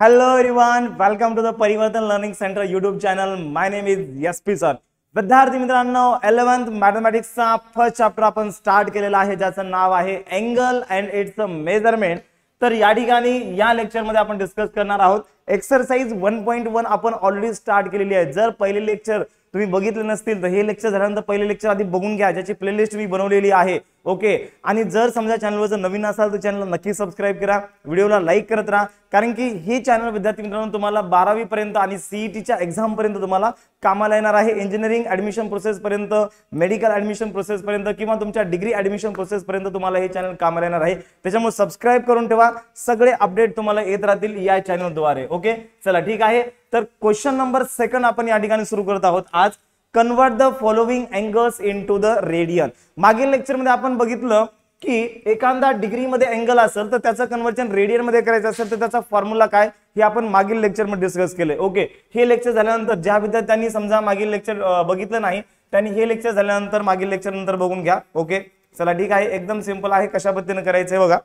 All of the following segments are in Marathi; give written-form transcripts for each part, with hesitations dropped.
Hello everyone, welcome to the परिवर्तन learning centre YouTube channel. My name is SP sir. विद्यार्थी मित्रांनो, 11th मॅथमॅटिक्सचा फर्स्ट चॅप्टर आपण स्टार्ट केलेला आहे, ज्याचं नाव आहे अँगल अँड इट्स मेजरमेंट. तर या ठिकाणी या लेक्चर मध्ये आपण डिस्कस करणार आहोत एक्सरसाइज 1.1 आपण ऑलरेडी स्टार्ट केलेली आहे. जर पहिले लेक्चर तुम्ही बघितले नसतील तर हे लेक्चर झाल्यानंतर पहिले लेक्चर आधी बघून घ्या, ज्याची प्लेलिस्ट मी बनवलेली आहे. ओके. आणि जर समजा चॅनलवर जर नवीन असाल तर चॅनलला नक्की सबस्क्राइब करा, व्हिडिओला लाईक करत राहा, कारण की हे चॅनल विद्यार्थी मित्रांनो तुम्हाला 12वी पर्यंत आणि सीईटीच्या एक्झाम पर्यंत तुम्हाला कामाला येणार आहे. इंजिनिअरिंग ऍडमिशन प्रोसेस पर्यंत, मेडिकल ऍडमिशन प्रोसेस पर्यंत किंवा तुमच्या डिग्री ऍडमिशन प्रोसेस पर्यंत तुम्हाला हे चॅनल कामाला येणार आहे. त्याच्यामुळे सबस्क्राइब करून ठेवा, सगळे अपडेट तुम्हाला येत राहतील या चॅनलद्वारे. ओके, चला ठीक आहे. तर क्वेश्चन नंबर 2 आपण या ठिकाणी सुरू करत आहोत आज. Convert the following angles into the radian. मागील लेक्चर मध्ये आपण बघितलं की एखादा डिग्री मध्ये अँगल असेल तर त्याचं कन्वर्जन रेडियन मध्ये करायचं असेल तर त्याचा फॉर्म्युला काय हे आपण मागील लेक्चर मध्ये डिस्कस केले. ओके. हे लेक्चर झाल्यानंतर ज्या विद्यार्थ्यांनी समजा मागील लेक्चर बघितलं नाही त्यांनी हे लेक्चर झाल्यानंतर मागील लेक्चर नंतर बघून घ्या. ओके, चला ठीक आहे. एकदम सिंपल आहे, कशा पद्धतीने करायचंय बघा.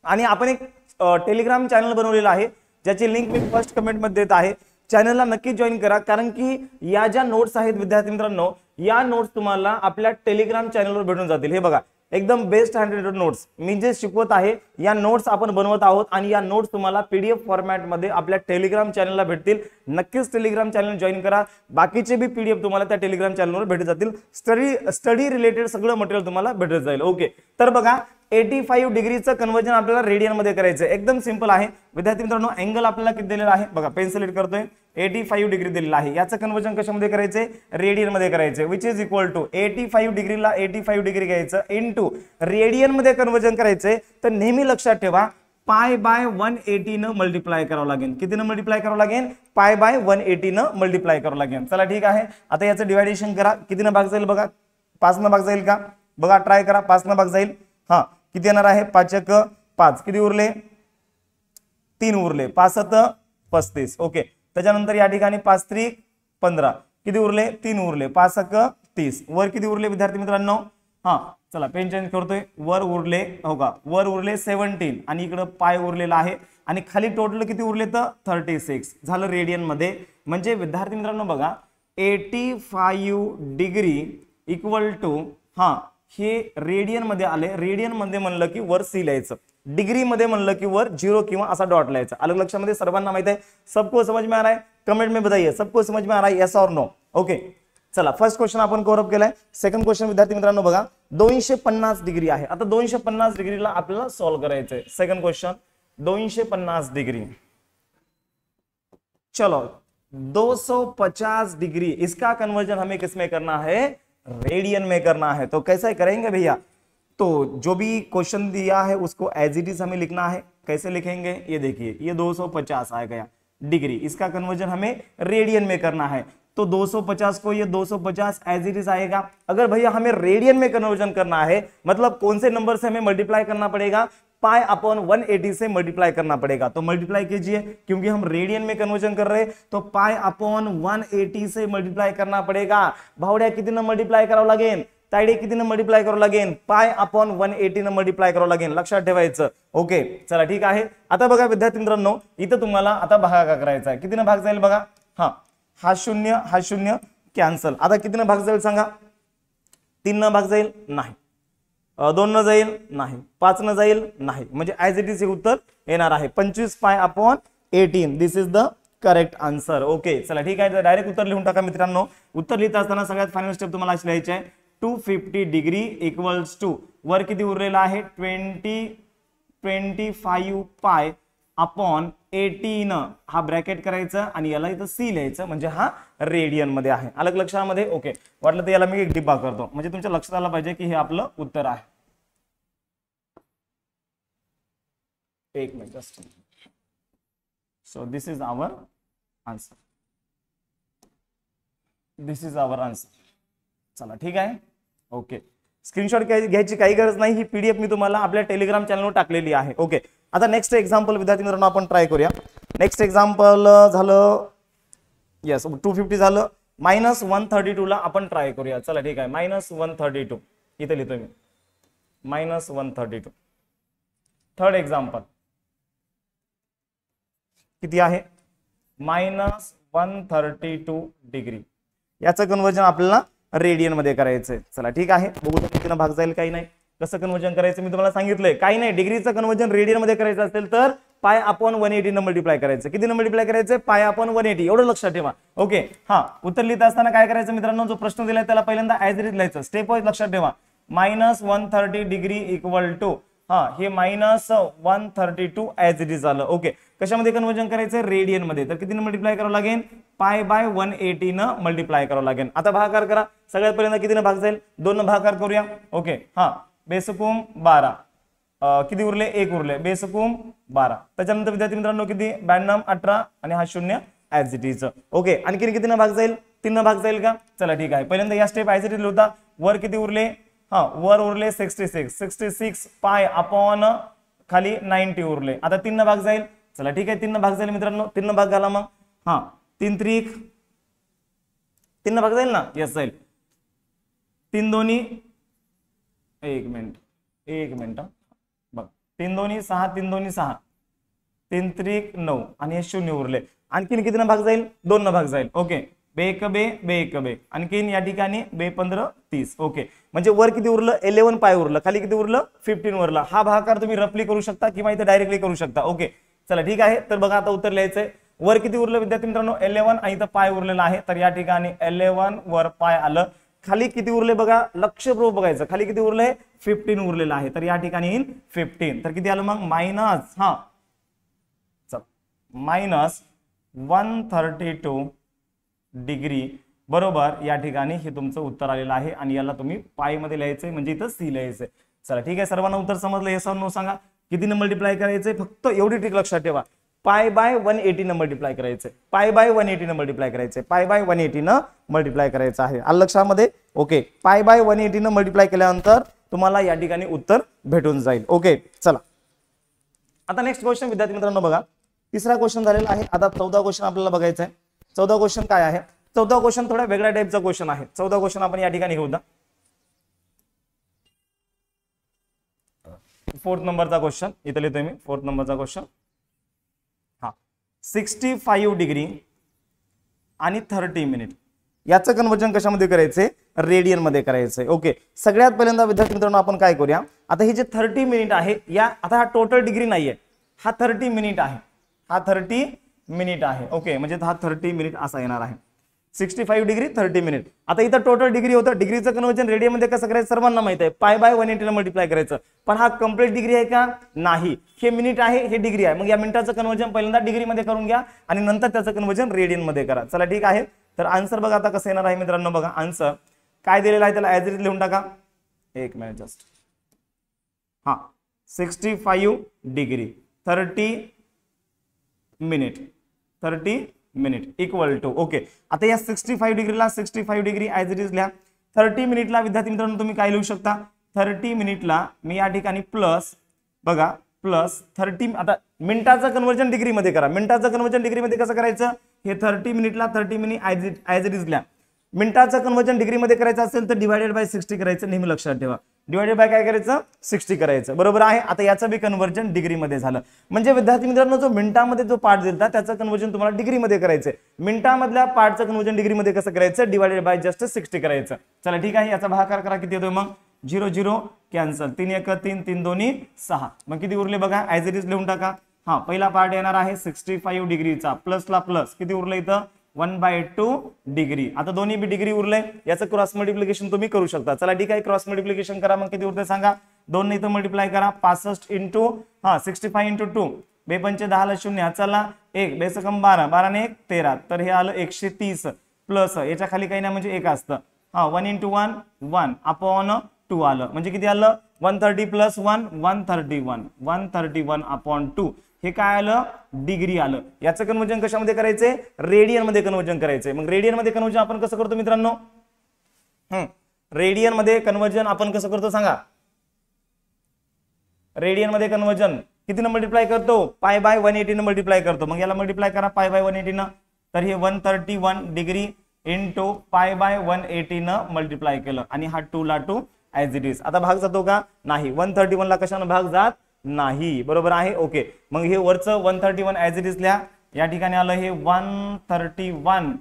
आणि आपण एक टेलिग्राम चॅनल बनवलेला आहे, ज्याची लिंक मी फर्स्ट कमेंट मध्ये देत आहे. चॅनलला नक्की जॉईन करा, कारण की या ज्या नोट्स आहेत विद्यार्थी मित्रांनो, या नोट्स तुम्हाला आपल्या टेलिग्राम चॅनलवर भेटून जातील. हे बघा, एकदम बेस्ट हँड नोट्स मी जे शिकवत आहे या नोट्स आपण बनवत आहोत आणि या नोट्स तुम्हाला पीडीएफ फॉर्मॅट मध्ये आपल्या टेलिग्राम चॅनलला भेटतील. नक्कीच टेलिग्राम चॅनल जॉईन करा, बाकीचे बी पीडीएफ तुम्हाला त्या टेलिग्राम चॅनलवर भेटत जातील. स्टडी रिलेटेड सगळं मटेरियल तुम्हाला भेटत जाईल. ओके, तर बघा 85 डिग्रीचं कन्वर्जन आपल्याला रेडियन मध्ये करायचं आहे. एकदम सिंपल आहे विद्यार्थी मित्रांनो. अँगल आपल्याला किती दिलेला आहे बघा, पेन्सिल हिट करतोय, 85 डिग्री दिलेला आहे. याचं कन्वर्जन कशामध्ये करायचंय, रेडियन मध्ये करायचंय, विच इज इक्वल टू 85 डिग्रीला 85 डिग्री घ्यायचं इनटू रेडियन मध्ये कन्वर्जन करायचंय. तर नेहमी लक्षात ठेवा पाय बाय 180 न मल्टिप्लाय करावं लागेल. कितीनं मल्टिप्लाय करावं लागेल, पाय बाय 180 न मल्टिप्लाय करावं लागेल. चला ठीक आहे. आता याचं डिवायडेशन करा, कितीनं भाग जाईल बघा, 5 न भाग जाईल का बघा, ट्राय करा. 5 न भाग जाईल. हा, किती येणार आहे, 5 × 5 किती उरले, 3 उरले, 5 × 35. ओके, त्याच्यानंतर या ठिकाणी 5 × 3 = 15 किती उरले, 3 उरले, 5 × 30. वर किती उरले विद्यार्थी मित्रांनो, हा चला पेन चेंज करतोय. वर उरले हो का, वर उरले 17 आणि इकडे पाय उरलेला आहे आणि खाली टोटल किती उरले तर 36 झालं रेडियन मध्ये. म्हणजे विद्यार्थी मित्रांनो बघा 85 डिग्री इक्वल टू हा हे रेडियन मध्ये आले. रेडियन मध्ये म्हणलं की वर सी लिहायचं, डिग्री मध्ये म्हणलं की वर 0 किंवा असा डॉट लिहायचा. अलग लक्षामध्ये सर्वांना माहित आहे. सबको समझ में आ रहा है, कमेंट में बताइए सबको समझ में आ रहा है, यस और नो. ओके, चला फर्स्ट क्वेश्चन आपण कव्हर अप केलाय. सेकंड क्वेश्चन विद्यार्थी मित्रांनो बघा 250 डिग्री आहे. आता 250 डिग्रीला आपल्याला सॉल्व करायचंय. सेकंड क्वेश्चन 250 डिग्री, चलो 250 डिग्री, इसका कन्वर्जन हमें किसमें करना है, रेडियन में करना है. तो कैसे करेंगे भैया, तो जो भी क्वेश्चन दिया है उसको एज इट इज हमें लिखना है. कैसे लिखेंगे, ये देखिए ये 250 आ गया डिग्री, इसका कन्वर्जन हमें रेडियन में करना है. तो 250 को ये 250 एज इट इज आएगा. अगर भैया हमें रेडियन में कन्वर्जन करना है मतलब कौन से नंबर से हमें मल्टीप्लाई करना पड़ेगा, पाई अपॉन 180 से मल्टीप्लाई करना पड़ेगा. तो मल्टीप्लाई कीजिए, क्योंकि हम रेडियन में कन्वर्जन कर रहे हैं तो पाई अपॉन 180 से मल्टीप्लाई करना पड़ेगा. भावड्या कितीनं मल्टीप्लाई करावं लागेल, तायडे कितीनं मल्टीप्लाई करावं लागेल, पाय अपॉन 180 न मल्टीप्लाय करावं लागेल. लक्षात ठेवायचं. ओके, चला ठीक आहे. आता बघा विद्यार्थी मित्रांनो, इथं तुम्हाला आता भागाकार करायचा आहे. कितीनं भाग जाईल बघा, हा शून्य कॅन्सल. आता कितीनं भाग जाईल सांगा, 3 न भाग जाईल नाही, 2 न जाईल नाही, 5 न जाईल नाही, म्हणजे ऍज इट इज हे उत्तर येणार आहे 25 pi upon 18. This is the correct answer. Okay, चला ठीक आहे. डायरेक्ट उत्तर लिहून टाका मित्रांनो. उत्तर लिहित असताना सगळ्यात फायनल स्टेप तुम्हाला अशी लिहायची आहे, 250 डिग्री इक्वल्स टू वर किती उरलेला आहे 25 पाय अपॉन 18 हा ब्रॅकेट करायचं आणि याला इथं सी लिहायचं, म्हणजे हा रेडियन मध्ये आहे. अलग लक्षामध्ये. ओके, वाटलं तर याला मी एक डिब्बा करतो, म्हणजे तुमच्या लक्षात आलं पाहिजे की हे आपलं उत्तर आहे. एक minute just. So this is our answer, this is our answer. चला ठीक आहे. ओके, स्क्रीनशॉट घ्यायची काही गरज नाही, ही पीडीएफ मी तुम्हाला आपल्या टेलिग्राम चॅनलवर टाकलेली आहे. ओके, आता नेक्स्ट एक्झाम्पल विद्यार्थी मित्रांनो आपण ट्राय करूया. नेक्स्ट एक्झाम्पल झालं, यस 250 झालं. -132 ला आपण ट्राय करूया. चला ठीक आहे. -132 इथे लिहितोय मी, -132. थर्ड एक्झाम्पल किती आहे -132 डिग्री. याचं कन्वर्जन आपल्याला रेडियन मध्ये करायचंय. चला ठीक आहे, बघू कितीनं भाग जाईल काही नाही. कसं कन्वर्जन करायचं मी तुम्हाला सांगितलंय, काही नाही. डिग्रीचं कन्वर्जन रेडियन मध्ये करायचं असेल तर पाय अपॉन 180 न मल्टिप्लाय करायचं. किती न मल्टिप्लाय करायचं? Pi upon 180. एवढं लक्षात ठेवा. ओके, हा उत्तर लिहित असताना काय करायचं मित्रांनो, जो प्रश्न दिलाय त्याला पहिल्यांदा ऍज इट इज लिहायचं. स्टेप वाईज लक्षात ठेवा. -130 डिग्री इक्वल टू हे -132 ऍज इट इज झालं. ओके, कशामध्ये कन्वर्जन करायचं? रेडियन मध्ये. तर किती मल्टिप्लाय करावं लागेल? पाय बाय 180 न मल्टिप्लाय करावं लागेल. आता भागाकार करा. सगळ्यात पहिल्यांदा किती न भाग जाईल? 2 न भागाकार करूया. ओके, बेसकुम 12 किती उरले? 1 उरले. बेसकुम 12. त्याच्यानंतर विद्यार्थी मित्रांनो किती? 92 18 आणि हा 0 ऍज इट इज. ओके, आणखी किती न भाग जाईल? 3 न भाग जाईल का? चला ठीक आहे. पहिल्यांदा या स्टेप ऍज इट इज होता. वर किती उरले? वर उरले 66 पाय अपॉन खाली 90 उरले. आता 3 न भाग जाईल. चला ठीक आहे, 3 न भाग जाईल मित्रांनो. 3 न भाग झाला मग 3 त्रिक 3 न भाग जाईल ना? यस जाईल. 3 दोन्ही 1 मिनिट बघ. 3 दोन्ही 6 3 दोन्ही 6 3 त्रिक 9 आणि हे 0 उरले. आणखीन किती न भाग जाईल? 2 न भाग जाईल. ओके, बे एक बे. आणखीन या ठिकाणी बे 15 30. ओके, म्हणजे वर किती उरलं? 11 पाय उरलं. खाली किती उरलं? 15 उरलं. हा भागाकार तुम्ही रफली करू शकता किंवा इथे डायरेक्टली करू शकता. ओके, चला ठीक आहे. तर बघा आता उत्तर लिहायचंय. वर किती उरलं विद्यार्थी मित्रांनो? 11 आणि इथं पाय उरलेला आहे. तर या ठिकाणी 11 वर पाय आलं. खाली किती उरले बघा, लक्षपूर्वक बघायचं. खाली किती उरले? 15 उरलेलं आहे. तर या ठिकाणी येईल 15. तर किती आलं मग? -132 डिग्री बरोबर. या ठिकाणी हे तुमचं उत्तर आलेलं आहे आणि याला तुम्ही पाय मध्ये लिहायचंय, म्हणजे इथं सी लिहायचंय. चला ठीक आहे, सर्वांना उत्तर समजलं? येस और नो सांगा. कितीने मल्टिप्लाय करायचंय? फक्त एवढी ट्रिक लक्षात ठेवा. पाय बाय 180 न मल्टिप्लाय करायचंय. पाय बाय 180 न मल्टिप्लाय करायचंय. पाय बाय 180 न मल्टिप्लाय करायचं आहे. आलं लक्षामध्ये? ओके, पाय बाय 180 न मल्टिप्लाय केल्यानंतर तुम्हाला या ठिकाणी उत्तर भेटून जाईल. ओके, चला आता नेक्स्ट क्वेश्चन विद्यार्थी मित्रांनो बघा. तिसरा क्वेश्चन झालेला आहे. आता 14 क्वेश्चन आपल्याला बघायचा आहे. 14 क्वेश्चन काय आहे? 14 क्वेश्चन थोड्या वेगळ्या टाईपचा क्वेश्चन आहे. 14 क्वेश्चन आपण या ठिकाणी घेऊ. 4th नंबरचा क्वेश्चन इथे लिहितोय मी. 4th नंबरचा क्वेश्चन 65 डिग्री आणि 30 मिनिट याचं कन्वर्जन कशामध्ये करायचंय? रेडियन मध्ये करायचंय. ओके, सगळ्यात पहिल्यांदा विद्यार्थी मित्रांनो आपण काय करूया, आता हे जे 30 मिनिट आहे या, आता हा टोटल डिग्री नाहीये, हा 30 मिनिट आहे. हा 30 मिनिट आहे. ओके, म्हणजे हा 30 मिनिट असा येणार आहे. 65 डिग्री 30 मिनिट. आता इथं टोटल डिग्री होतं. डिग्रीचं कन्वर्जन रेडियन मध्ये कसं करायचं सर्वांना माहित आहे. पाय बाय 180 मल्टिप्लाय करायचं. पण हा कंप्लीट डिग्री आहे का? नाही. हे मिनिट आहे, हे डिग्री आहे. मग या मिनिटाचं कन्वर्जन पहिल्यांदा डिग्री मध्ये करून घ्या आणि नंतर त्याचं कन्वर्जन रेडियन मध्ये करा. चला ठीक आहे. तर आन्सर बघा आता कसं येणार आहे मित्रांनो. बघा आन्सर काय दिलेला आहे त्याला ऍज इट इज लिहून टाका. 1 minute just. 65 degree 30 minute equal to. Okay, आता या 65 डिग्रीला 65 डिग्री ऍज इट इज लिहा. 30 मिनिटला विद्यार्थी मित्रांनो तुम्ही काय लिहू शकता? 30 मिनिटला मी या ठिकाणी प्लस बघा प्लस 30. आता मिनिटाचं कन्वर्जन डिग्री मध्ये करा. मिनिटाचं कन्वर्जन डिग्री मध्ये कसं करायचं? हे 30 मिनिटला 30 मिनिट ऍज इट इज लिहा. मिनिटाचं कन्वर्जन डिग्री मध्ये करायचं असेल तर डिवायडेड बाय 60 करायचं. नेहमी लक्षात ठेवा. डिवायडेड बाय काय करायचं? 60 करायचं. बरोबर आहे. आता याचं बी कन्वर्जन डिग्री मध्ये झालं. म्हणजे विद्यार्थी मित्रांनो जो मिनिटामध्ये जो पार्ट दिलता त्याचं कन्वर्जन तुम्हाला डिग्री मध्ये करायचं. मिनिटामधल्या पार्टचं कन्वर्जन डिग्री मध्ये कसं करायचं? डिवायडेड बाय जस्ट 60 करायचं. चला ठीक आहे. याचा भागाकार करा. किती येतोय मग? 0 0 कॅन्सल. 3 1 3 3 2 6. मग किती उरले बघा ऍज इट इज लिहून टाका. पहिला पार्ट येणार आहे 65 डिग्रीचा प्लसला प्लस किती उरलं इथं? 1/2 डिग्री. आता दोन्ही बी डिग्री उरले. याचं क्रॉस मल्टिप्लिकेशन तुम्ही करू शकता. चला ठीक आहे, क्रॉस मल्टिप्लिकेशन करा. मग किती उरते सांगा? 2 ने इथं मल्टिप्लाय करा. 65 इंटू 65 इंटू 2 बे 5 10 0. चला 1 बेस कम 12 12 ने 1 13. तर हे आलं 130 प्लस याच्या खाली काही नाही म्हणजे 1 असतं. 1 इंटू 1 1 अपॉन 2 आलं. म्हणजे किती आलं? 130 प्लस 1 131 अपॉन 2. हे काय आलं? डिग्री आलं. याचं कन्वर्जन कशामध्ये करायचंय? रेडियन मध्ये कन्वर्जन करायचंय. मग रेडियन मध्ये कन्वर्जन आपण कसं करतो मित्रांनो? रेडियन मध्ये कन्वर्जन आपण कसं करतो सांगा? रेडियन मध्ये कन्वर्जन किती न मल्टिप्लाय करतो? पाय बाय 180 न मल्टिप्लाय करतो. मग याला मल्टिप्लाय करा पाय बाय 180 न. तर हे 131 डिग्री इंटू पाय बाय 180 न मल्टिप्लाय केलं आणि हा 2 ला 2 ऍज इट इज. आता भाग जातो का? नाही. 131 ला कशाने भाग जात नाही. बरोबर आहे. ओके, मग हे वरचं 131 ऍज इट इज लिहा. या ठिकाणी आलं हे 131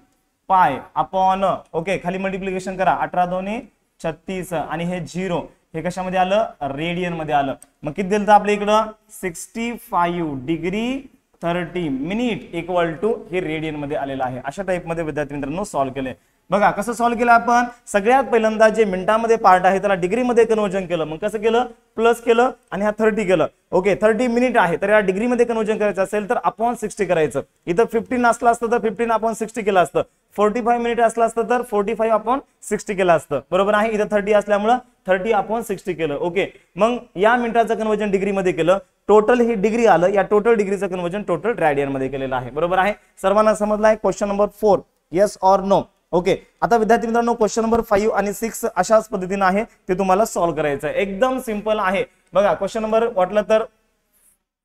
पाय अपॉन ओके खाली मल्टिप्लिकेशन करा 18 दोन्ही 36 आणि हे 0 हे कशामध्ये आलं रेडियन मध्ये आलं. मग किती दिलं आपल्या इकडं 65 डिग्री 30 मिनिट इक्वल टू हे रेडियन मध्ये आलेलं आहे. अशा टाइप मध्ये विद्यार्थी मित्रांनो सॉल्व्ह केले. बघा कसं सॉल्व्ह केलं आपण. सगळ्यात पहिल्यांदा जे मिनिटामध्ये पार्ट आहे त्याला डिग्री मध्ये कन्वर्जन केलं. मग कसं केलं प्लस केलं आणि हा 30 केलं. ओके 30 मिनिट आहे तर या डिग्री मध्ये कन्वर्जन करायचं असेल तर अपॉन 60 करायचं. इथं 15 असलं असतं तर 15 अपॉन 60 केलं असतं. 45 मिनिट असलं असतं तर 45 अपॉन 60 केलं असतं. बरोबर आहे. इथं 30 असल्यामुळं 30 अपॉन 60 केलं. ओके मग या मिनिटाचं कन्वर्जन डिग्री मध्ये केलं. टोटल ही डिग्री आलं. या टोटल डिग्रीचं कन्वर्जन टोटल रेडियन मध्ये केलेलं आहे. बरोबर आहे. सर्वांना समजलं आहे. Question number 4 yes or no. Okay आता विद्यार्थी मित्रांनो क्वेश्चन नंबर 5 आणि 6 अशाच पद्धतीने आहे ते तुम्हाला सॉल्व्ह करायचं आहे. एकदम सिंपल आहे. बघा क्वेश्चन नंबर वाटलं तर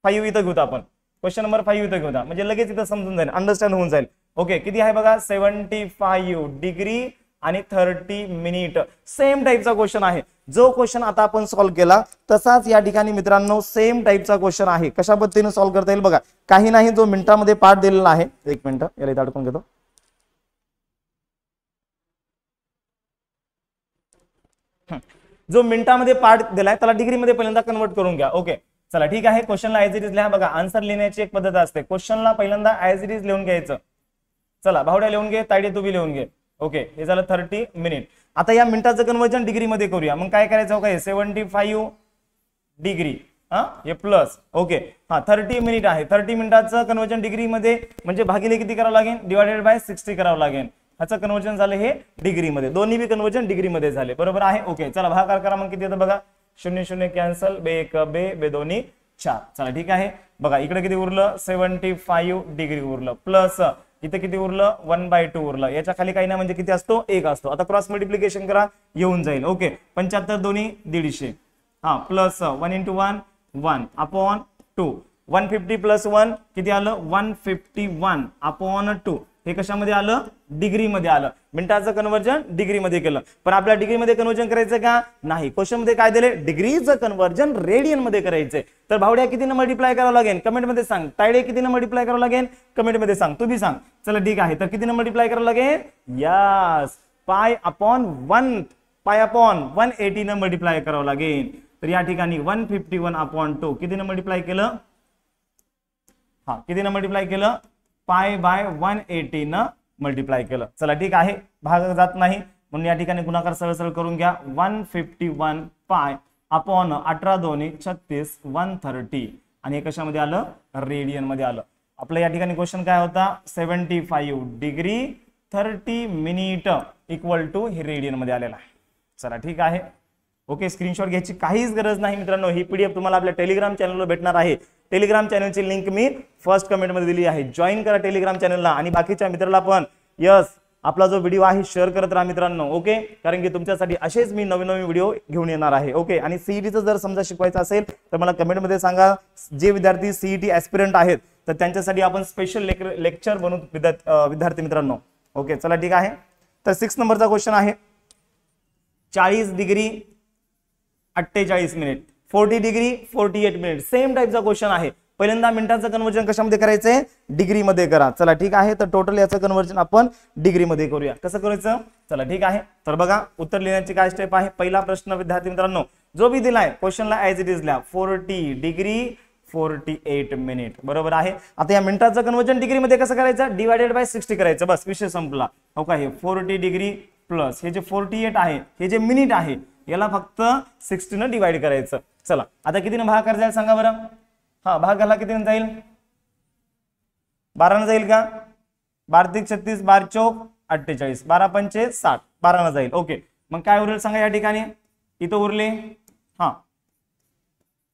5 इथं घेऊत आपण. क्वेश्चन नंबर 5 इथं घेऊता म्हणजे लगेच इथं समजून जाईल अंडरस्टँड होऊन जाईल. ओके किती आहे बघा 75 डिग्री आणि 30 मिनिट. सेम टाईपचा क्वेश्चन आहे. जो क्वेश्चन आता आपण सॉल्व्ह केला तसाच या ठिकाणी मित्रांनो सेम टाईपचा क्वेश्चन आहे. कशा पद्धतीने सॉल्व्ह करता येईल बघा. काही नाही जो मिनिटामध्ये पार्ट दिलेला आहे. एक मिनिट याला इथं अडकून घेतो. जो मिनिटामध्ये पार्ट दिलाय त्याला डिग्रीमध्ये पहिल्यांदा कन्वर्ट करून घ्या. ओके चला ठीक आहे. क्वेश्चनला ऍज इट इज लिहा. बघा आन्सर लिहिण्याची एक पद्धत असते. क्वेश्चनला पहिल्यांदा ऍज इट इज लिहून घ्यायचं. चला भावड्या लिहून घे तायडे तू बी लिहून घे. ओके हे झालं 30 मिनिट. आता या मिनिटाचं कन्वर्जन डिग्रीमध्ये करूया. मग काय करायचं काय 75 डिग्री हे प्लस ओके 30 मिनिट आहे. 30 मिनिटाचं कन्वर्जन डिग्रीमध्ये म्हणजे भागिले किती करावं लागेल डिवायडेड बाय 60 करावं लागेल. ह्याचं कन्वर्जन झालं हे डिग्रीमध्ये. दोन्ही बी कन्वर्जन डिग्रीमध्ये झाले. बरोबर आहे. ओके चला भागाकार करा. मग किती येतं बघा 0 0 कॅन्सल बे 1 बे बे दोन्ही 4. चला ठीक आहे. बघा इकडे किती उरलं 75 डिग्री उरलं प्लस इथे किती उरलं 1/2 उरलं. याच्या खाली काही नाही म्हणजे किती असतो 1 असतो. आता क्रॉस मल्टिप्लिकेशन करा येऊन जाईल. ओके 75 दोन्ही 150 प्लस 1 × 1 1 अपॉन 2 150 प्लस 1 किती आलं 151 अपॉन 2 हे कशामध्ये आलं डिग्रीमध्ये आलं. मिनिटाचं कन्वर्जन डिग्रीमध्ये केलं. पण आपल्याला डिग्रीमध्ये कन्वर्जन करायचं का नाही. क्वेश्चन मध्ये काय दिले डिग्रीचं कन्वर्जन रेडियन मध्ये करायचंय. तर भावड्या कितीने मल्टिप्लाय करावं लागेल कमेंट मध्ये सांग. तायडे कितीने मल्टिप्लाय करावं लागेल कमेंट मध्ये सांग. तू बी सांग. चला ठीक आहे. तर कितीने मल्टिप्लाय करावं लागेल यस पाय अपॉन 180 ने मल्टिप्लाय करावं लागेल. तर या ठिकाणी 151 अपॉन 2 कितीने मल्टिप्लाय केलं कितीने मल्टिप्लाय केलं पाय बाय 180 न मल्टिप्लाय केलं. चला ठीक आहे. भाग जात नाही म्हणून या ठिकाणी गुणाकार सरळ सरळ करून घ्या. 151 पाय अपॉन 18 दोन्ही 36 130 आणि हे कशामध्ये आलं रेडियन मध्ये आलं. आपलं या ठिकाणी क्वेश्चन काय होता 75 डिग्री 30 मिनिट इक्वल टू हे रेडियन मध्ये आलेला आहे. चला ठीक आहे. ओके स्क्रीनशॉट घ्यायची काहीच गरज नाही मित्रांनो. ही पीडीएफ तुम्हाला आपल्या टेलिग्राम चॅनलवर भेटणार आहे. टेलिग्राम चॅनलची लिंक मी फर्स्ट कमेंट मध्ये दिली आहे. जॉईन करा टेलिग्राम चॅनलला आणि बाकीच्या मित्राला पण यस आपला जो व्हिडिओ आहे शेअर करत राहा मित्रांनो. ओके कारण की तुमच्यासाठी असेच मी नवीन नवीन व्हिडिओ घेऊन येणार आहे. ओके आणि सीईटीचं जर समजा शिकवायचं असेल तर मला कमेंट मध्ये सांगा. जे विद्यार्थी सीईटी ऍस्पिरंट आहेत तर त्यांच्यासाठी आपण स्पेशल लेक्चर बनवू विद्यार्थी मित्रांनो. ओके चला ठीक आहे. तर 6 नंबरचा क्वेश्चन आहे 40 degree 48 minute 40 degree 48 minute. Same टाईपचा क्वेश्चन आहे. पहिल्यांदा मिनिटाचं कन्वर्जन कशामध्ये करायचंय डिग्रीमध्ये करा. चला ठीक आहे. तर टोटल याचं कन्वर्जन आपण डिग्रीमध्ये करूया. कसं करायचं चला ठीक आहे. तर बघा उत्तर लिहिण्याची काय स्टेप आहे. पहिला प्रश्न विद्यार्थी मित्रांनो जो बी दिलाय क्वेश्चनला ऍज इट इज लिहा 40 डिग्री 48 मिनिट. बरोबर आहे. आता या मिनिटाचं कन्वर्जन डिग्रीमध्ये कसं करायचं डिवायडेड बाय 60 करायचं बस विषय संपला. हो का हे 40 डिग्री प्लस हे जे 48 आहे हे जे मिनिट आहे याला फक्त 60 ने डिवाइड करायचं. चला आता कितीने भागाकार जाईल सांगा बरं. भागाला कितीने जाईल 12 जाईल का 12 × 36 12 × 4 48 12 × 5 60 12 जाईल. ओके मग काय उरले सांगा या ठिकाणी. इथं उरले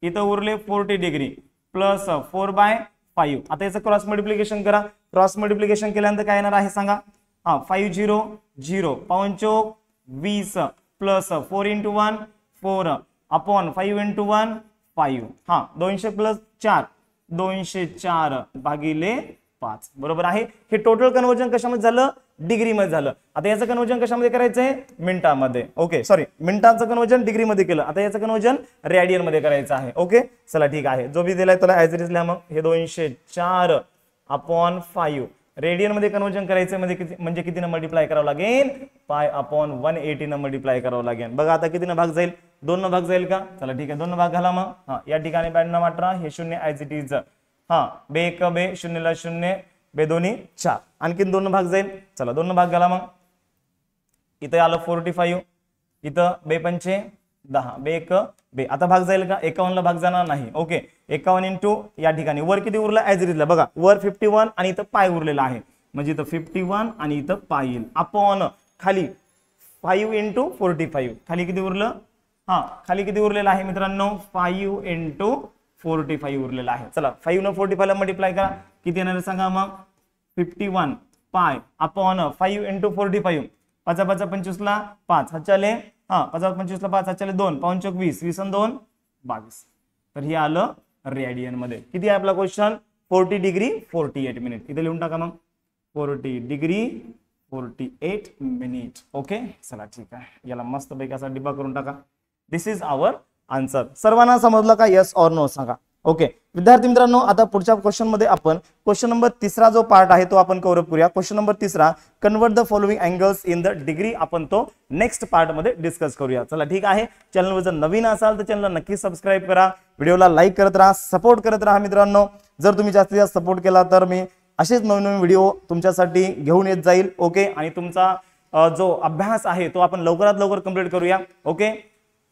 इथं उरले 40 डिग्री प्लस 4/5. आता याचं क्रॉस मल्टिप्लिकेशन करा. क्रॉस मल्टिप्लिकेशन केल्यानंतर काय येणार आहे सांगा 5 0 0 5 चौक 20 प्लस 4 × 1 4 अपॉन 5 × 1 5 200 प्लस 4 204 भागिले 5. बरोबर आहे. हे टोटल कन्वर्जन कशामध्ये झालं डिग्रीमध्ये झालं. आता याचं कन्वर्जन कशामध्ये करायचंय मिनिटामध्ये. ओके सॉरी मिनिटाचं कन्वर्जन डिग्रीमध्ये केलं. आता याचं कन्वर्जन रेडियन मध्ये करायचं आहे. ओके चला ठीक आहे. जो बी दिलाय त्याला ऍज इट इज लिहा. मग हे 204 अपॉन 5. रेडियन मध्ये कन्वर्जन करायचं म्हणजे कितीनं मल्टिप्लाय करावं लागेल, पाय अपॉन 180 न मल्टिप्लाय करावं लागेल. बघा आता कितीनं भाग जाईल, 2 न भाग जाईल का, चला ठीक आहे 2 न भाग घाला मग. हा या ठिकाणी 92 हे 0 ऍज इट इज. हा बे 1 बे 0 ला 0 बे 2 4, आणखीन 2 न भाग जाईल, चला 2 न भाग घाला मग. इथं आलं 45, इथं बे 5 10 बे 1 बे. आता भाग जाईल का, 51 ला भाग जाणार नाही. ओके 51 इंटू या ठिकाणी वर किती उरलं ऍज इट इज ला, बघा वर 51 आणि इथं पाय उरलेला आहे, म्हणजे इथं 51 आणि इथं पाय येईल. अपॉन खाली 5 इंटू 45, खाली किती उरलं, हा खाली किती उरलेलं आहे मित्रांनो, 5 इंटू 45 उरलेला आहे. चला 5 न 45 ला मल्टिप्लाय करा, किती येणार सांगा मग, 51 पाय अपॉन 5 इंटू 45, 5 5 25 ला 5 हाचाले, हा 5 25 ला 5 हाचाले 2 5 चौक 20 20 आणि 2 22. तर हे आलं रेडियन मध्ये. किती आहे आपला क्वेश्चन, 40 डिग्री 48 मिनिट. इथे लिहून टाका मग 40 डिग्री 48 मिनिट. ओके चला ठीक आहे, याला मस्त पैकी असा डिबा करून टाका. दिस इज आवर आन्सर. सर्वांना समजलं का, येस ऑर नो सांगा. ओके विद्यार्थी मित्रांनो, आता पुढच्या क्वेश्चन मध्ये आपण क्वेश्चन नंबर 3 जो पार्ट आहे तो आपण कव्हर अप करूया. Question number 3, convert the following angles in the degree, आपण तो नेक्स्ट पार्ट मध्ये डिस्कस करूया. चला ठीक आहे, चॅनलवर जर नवीन असाल तर चॅनलला नक्की सबस्क्राईब करा, व्हिडिओला लाईक करत राहा, सपोर्ट करत राहा मित्रांनो. जर तुम्ही जास्तीत जास्त सपोर्ट केला तर मी असेच नवीन नवीन व्हिडिओ तुमच्यासाठी घेऊन येत जाईल. ओके आणि तुमचा जो अभ्यास आहे तो आपण लवकरात लवकर कंप्लीट करूया. ओके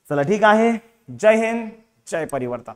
चला ठीक आहे, जय हिंद जय परिवर्तन.